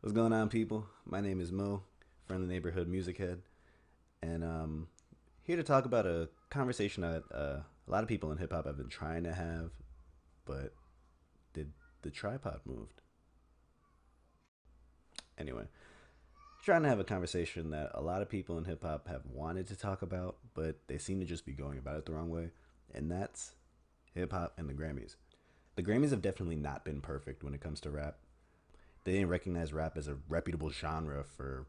What's going on, people? My name is Mo, friendly neighborhood music head, and here to talk about a conversation that a lot of people in hip hop have been trying to have, but did the tripod moved? Anyway, trying to have a conversation that a lot of people in hip hop have wanted to talk about, but they seem to just be going about it the wrong way, and that's hip hop and the Grammys. The Grammys have definitely not been perfect when it comes to rap. They didn't recognize rap as a reputable genre for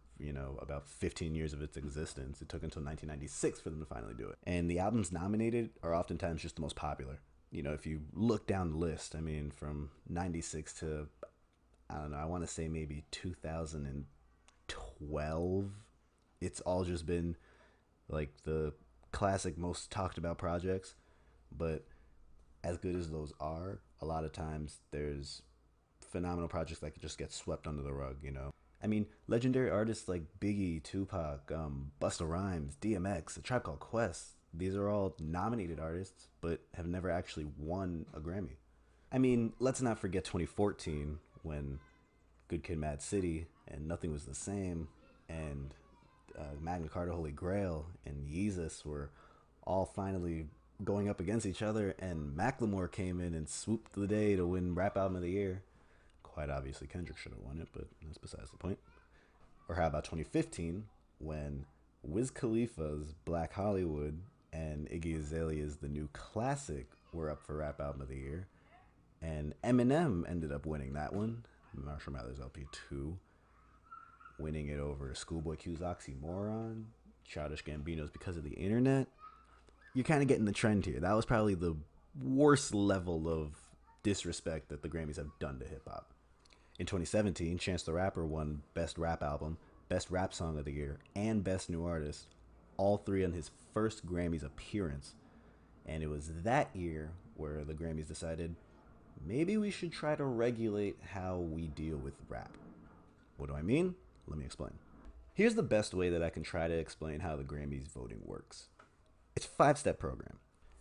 about 15 years of its existence. It took until 1996 for them to finally do it, and the albums nominated are oftentimes just the most popular. If you look down the list, I mean, from 96 to, I don't know, I want to say maybe 2012, it's all just been like the classic most talked about projects. But as good as those are, a lot of times there's phenomenal projects that just get swept under the rug. I mean, legendary artists like Biggie, Tupac, Busta Rhymes, DMX, A Tribe Called Quest, these are all nominated artists, but have never actually won a Grammy. I mean, let's not forget 2014 when Good Kid, Mad City and Nothing Was the Same and Magna Carta, Holy Grail and Yeezus were all finally going up against each other, and Macklemore came in and swooped the day to win Rap Album of the Year. Quite obviously, Kendrick should have won it, but that's besides the point. Or how about 2015 when Wiz Khalifa's Black Hollywood and Iggy Azalea's The New Classic were up for Rap Album of the Year, and Eminem ended up winning that one. Marshall Mathers LP2, winning it over Schoolboy Q's Oxymoron, Childish Gambino's Because of the Internet. You're kind of getting the trend here. That was probably the worst level of disrespect that the Grammys have done to hip hop. In 2017, Chance the Rapper won Best Rap Album, Best Rap Song of the Year, and Best New Artist, all three on his first Grammys appearance. And it was that year where the Grammys decided maybe we should try to regulate how we deal with rap. What do I mean? Let me explain. Here's the best way that I can try to explain how the Grammys voting works. It's a 5-step program.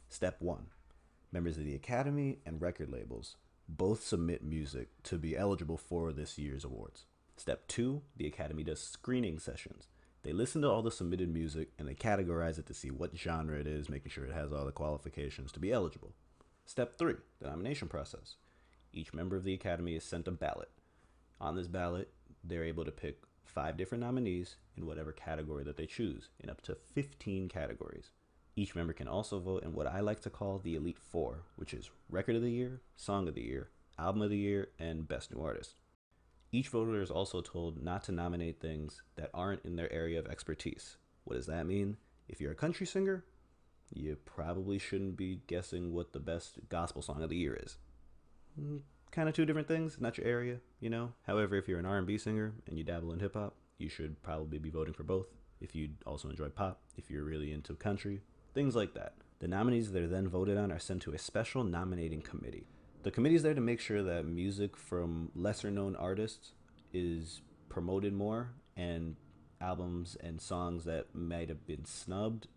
Step 1. Members of the Academy and record labels both submit music to be eligible for this year's awards. Step 2, the Academy does screening sessions. They listen to all the submitted music and they categorize it to see what genre it is, making sure it has all the qualifications to be eligible. Step 3, the nomination process. Each member of the Academy is sent a ballot. On this ballot, they're able to pick 5 different nominees in whatever category that they choose, in up to 15 categories. Each member can also vote in what I like to call the Elite Four, which is Record of the Year, Song of the Year, Album of the Year, and Best New Artist. Each voter is also told not to nominate things that aren't in their area of expertise. What does that mean? If you're a country singer, you probably shouldn't be guessing what the best gospel song of the year is. Kind of two different things, not your area. However, if you're an R&B singer and you dabble in hip hop, you should probably be voting for both. If you also enjoy pop, if you're really into country, things like that. The nominees that are then voted on are sent to a special nominating committee. The committee is there to make sure that music from lesser known artists is promoted more, and albums and songs that might have been snubbed,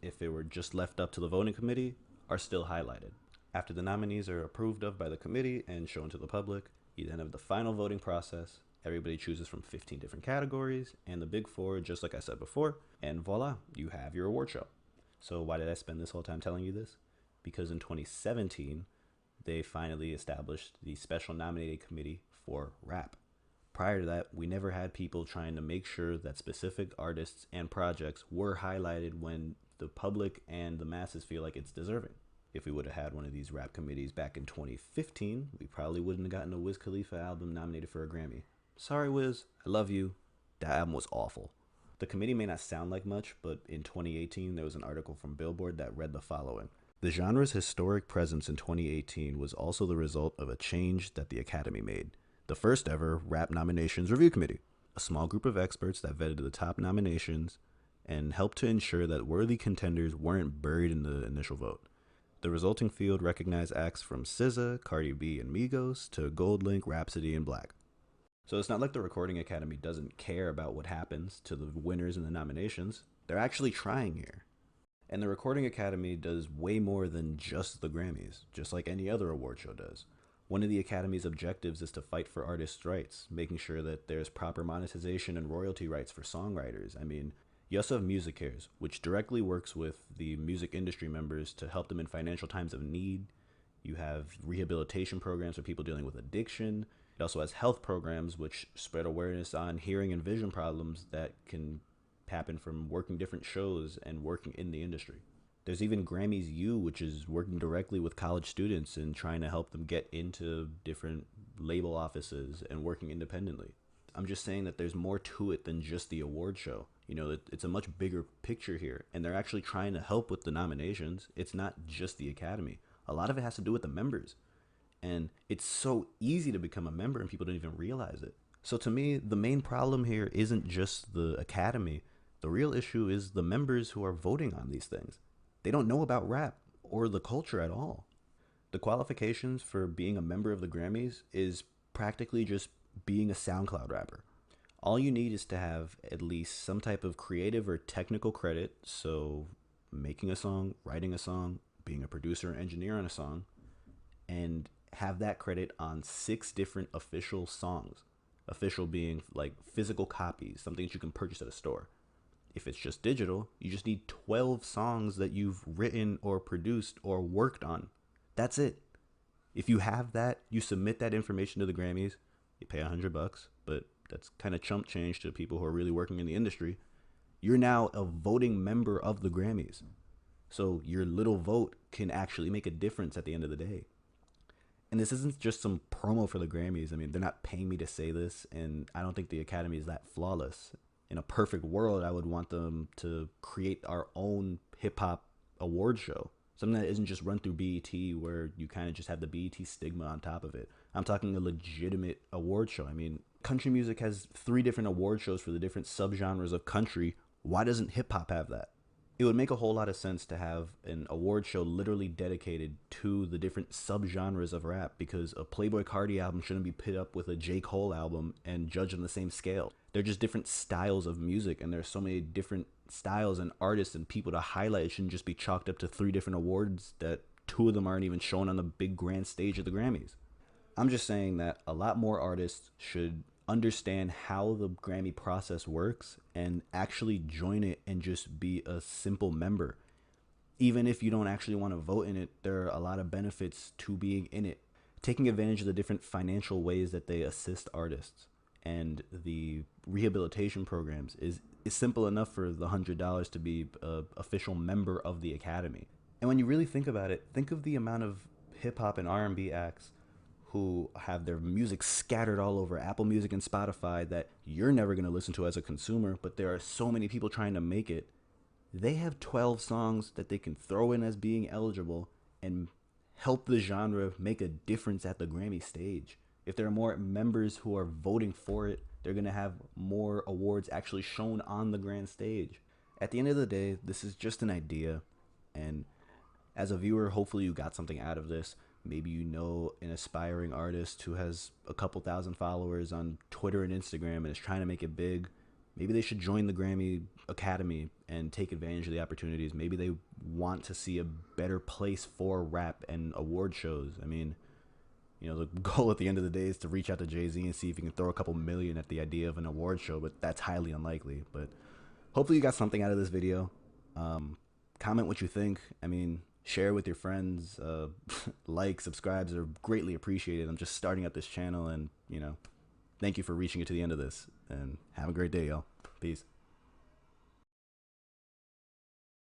if they were just left up to the voting committee, are still highlighted. After the nominees are approved of by the committee and shown to the public, you then have the final voting process. Everybody chooses from 15 different categories and the big four, just like I said before, and voila, you have your award show. So why did I spend this whole time telling you this? Because in 2017, they finally established the special nominating committee for rap. Prior to that, we never had people trying to make sure that specific artists and projects were highlighted when the public and the masses feel like it's deserving. If we would have had one of these rap committees back in 2015, we probably wouldn't have gotten a Wiz Khalifa album nominated for a Grammy. Sorry, Wiz, I love you. That album was awful. The committee may not sound like much, but in 2018, there was an article from Billboard that read the following. The genre's historic presence in 2018 was also the result of a change that the Academy made. The first ever Rap Nominations Review Committee, a small group of experts that vetted the top nominations and helped to ensure that worthy contenders weren't buried in the initial vote. The resulting field recognized acts from SZA, Cardi B, and Migos to Goldlink, Rhapsody, and Black. So it's not like the Recording Academy doesn't care about what happens to the winners in the nominations. They're actually trying here. And the Recording Academy does way more than just the Grammys, just like any other award show does. One of the Academy's objectives is to fight for artists' rights, making sure that there's proper monetization and royalty rights for songwriters. I mean, you also have Music Cares, which directly works with the music industry members to help them in financial times of need. You have rehabilitation programs for people dealing with addiction. It also has health programs, which spread awareness on hearing and vision problems that can happen from working different shows and working in the industry. There's even Grammys U, which is working directly with college students and trying to help them get into different label offices and working independently. I'm just saying that there's more to it than just the award show. You know, it's a much bigger picture here, and they're actually trying to help with the nominations. It's not just the Academy. A lot of it has to do with the members. And it's so easy to become a member and people don't even realize it. So to me, the main problem here isn't just the Academy. The real issue is the members who are voting on these things. They don't know about rap or the culture at all. The qualifications for being a member of the Grammys is practically just being a SoundCloud rapper. All you need is to have at least some type of creative or technical credit, so making a song, writing a song, being a producer or engineer on a song, and have that credit on 6 different official songs. Official being like physical copies, something that you can purchase at a store. If it's just digital, you just need 12 songs that you've written or produced or worked on. That's it. If you have that, you submit that information to the Grammys. You pay $100, but that's kind of chump change to people who are really working in the industry. You're now a voting member of the Grammys. So your little vote can actually make a difference at the end of the day. And this isn't just some promo for the Grammys. I mean, they're not paying me to say this, and I don't think the Academy is that flawless. In a perfect world, I would want them to create our own hip-hop award show. Something that isn't just run through BET, where you kind of just have the BET stigma on top of it. I'm talking a legitimate award show. I mean, country music has 3 different award shows for the different subgenres of country. Why doesn't hip-hop have that? It would make a whole lot of sense to have an award show literally dedicated to the different subgenres of rap, because a Playboi Carti album shouldn't be put up with a J. Cole album and judged on the same scale. They're just different styles of music, and there's so many different styles and artists and people to highlight. It shouldn't just be chalked up to 3 different awards that 2 of them aren't even shown on the big grand stage of the Grammys. I'm just saying that a lot more artists should understand how the Grammy process works and actually join it and just be a simple member. Even if you don't actually want to vote in it, there are a lot of benefits to being in it. Taking advantage of the different financial ways that they assist artists and the rehabilitation programs is simple enough for the $100 to be an official member of the Academy. And when you really think about it, think of the amount of hip-hop and R&B acts who have their music scattered all over Apple Music and Spotify that you're never going to listen to as a consumer, but there are so many people trying to make it. They have 12 songs that they can throw in as being eligible and help the genre make a difference at the Grammy stage. If there are more members who are voting for it, they're going to have more awards actually shown on the grand stage. At the end of the day, this is just an idea, and as a viewer, hopefully you got something out of this. Maybe you know an aspiring artist who has a couple thousand followers on Twitter and Instagram and is trying to make it big. Maybe they should join the Grammy Academy and take advantage of the opportunities. Maybe they want to see a better place for rap and award shows. I mean, you know, the goal at the end of the day is to reach out to Jay-Z and see if he can throw a couple million at the idea of an award show, but that's highly unlikely. But hopefully you got something out of this video. Comment what you think. I mean, share with your friends. Like, subscribes are greatly appreciated. I'm just starting up this channel, and, you know, thank you for reaching it to the end of this, and have a great day, y'all. Peace.